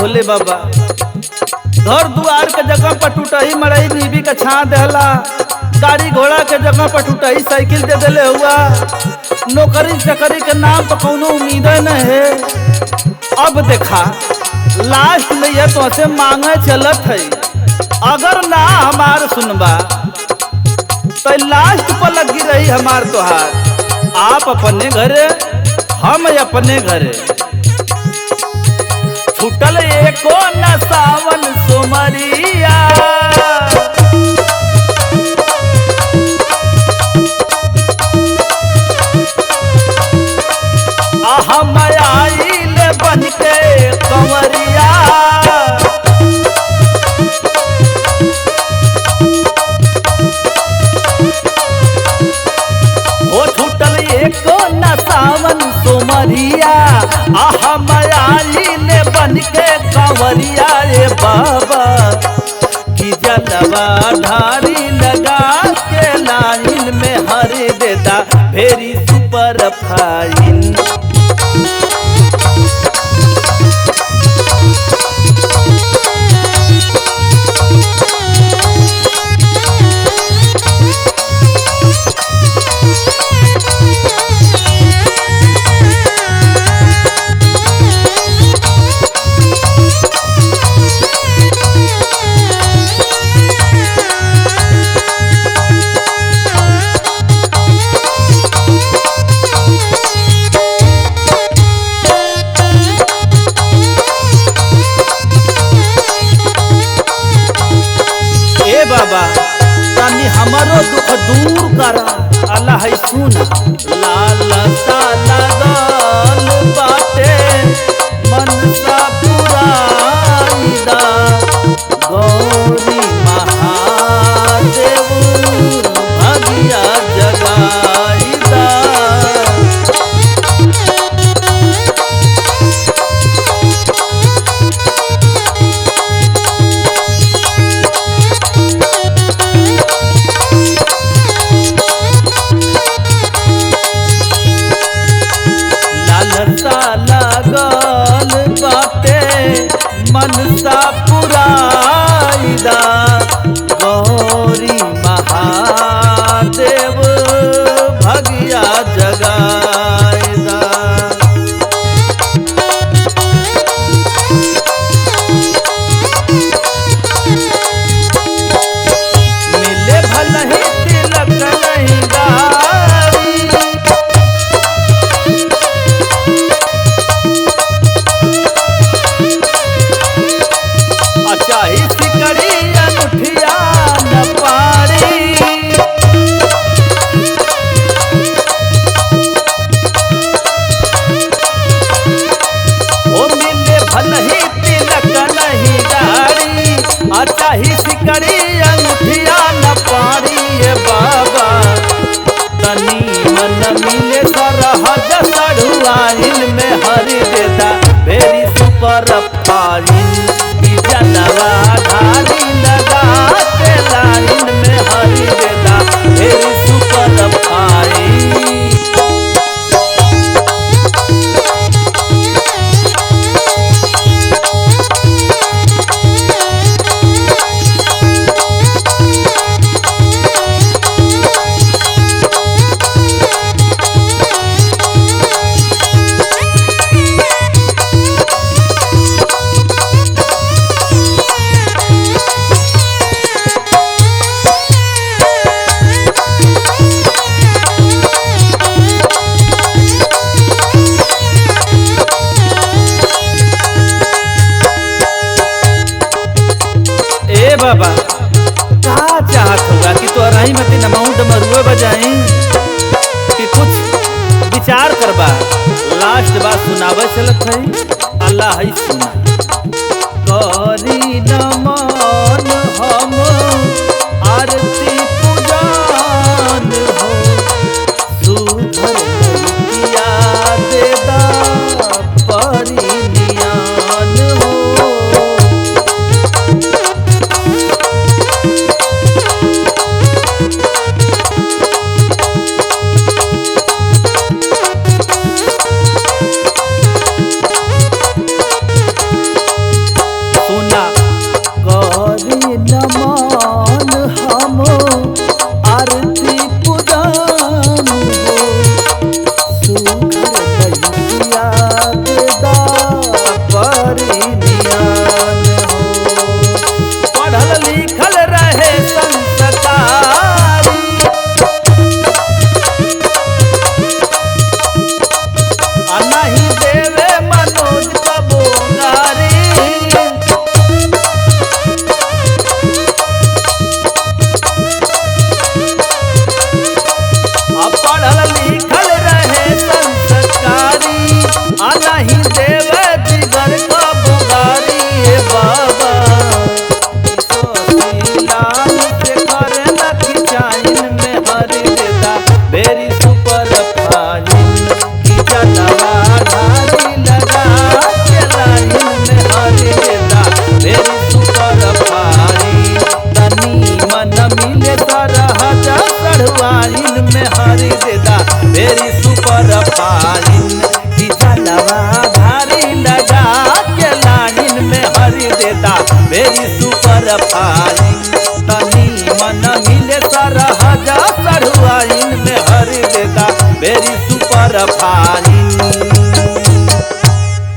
भोले बाबा। घर दुआर के जगह पर टूटही मड़ई नीबी का छा देहला, गाड़ी घोड़ा के जगह पर टूटही साइकिल दे देले हुआ। नौकरी चाकरी के नाम पर कोनो उम्मीद न है। अब देखा लास्ट में ये तो से मांगे चलत है, अगर ना हमार सुनबा तो लास्ट पर लगी रही हमार तोहार। आप अपने घरे हम अपने घरे। छूटल एको न सावन सोमरिया, हम आइल बन के कंवरिया। हो छूटल एको न सावन सोमरिया, हम आइल बन के कंवरिया। रे बाबा की जलवा ढारी लगा के लाइन में हर देता फेरी सुपर फाइन। बाबा तनी हमारो दुख दूर करा। अल्लाह है सुना लालसा लगल बाटे मनसा पुराइदा, गौरी महादेव भगिया जगाइदा। लागल बाटे मनसा पुराइदा, गौरी महादेव भगिया जगाइदा। मिले भलही तिलक नहीं गारी, चाहे सिकड़ी अनूठिया न पारी। ओ मिले भलही तिलक नहीं गाड़ी, चाहे सिकड़ी अनूठिया न पारी। ये बाबा तनी मन मिले सरहद सढ़ुआइन में हरि देता भेरी सुपर फाइन। जलवा ढारी लगा के लाइन में हरि देता फेरी सुपर फाइन। बाबा क्या चाहत होगा कि तो रही मत नमाऊ डमरुए बजाई कि कुछ विचार करबा। लास्ट बात सुनावे चलत है। अल्लाह है सुना करी नमन हम आरती पूजन हो, सुधर किया देदा परी नियान हो। देता वेरी सुपर फाइन तनी मन मिले सारा हजा सड़ुआइन में हर देता वेरी सुपर फाइन।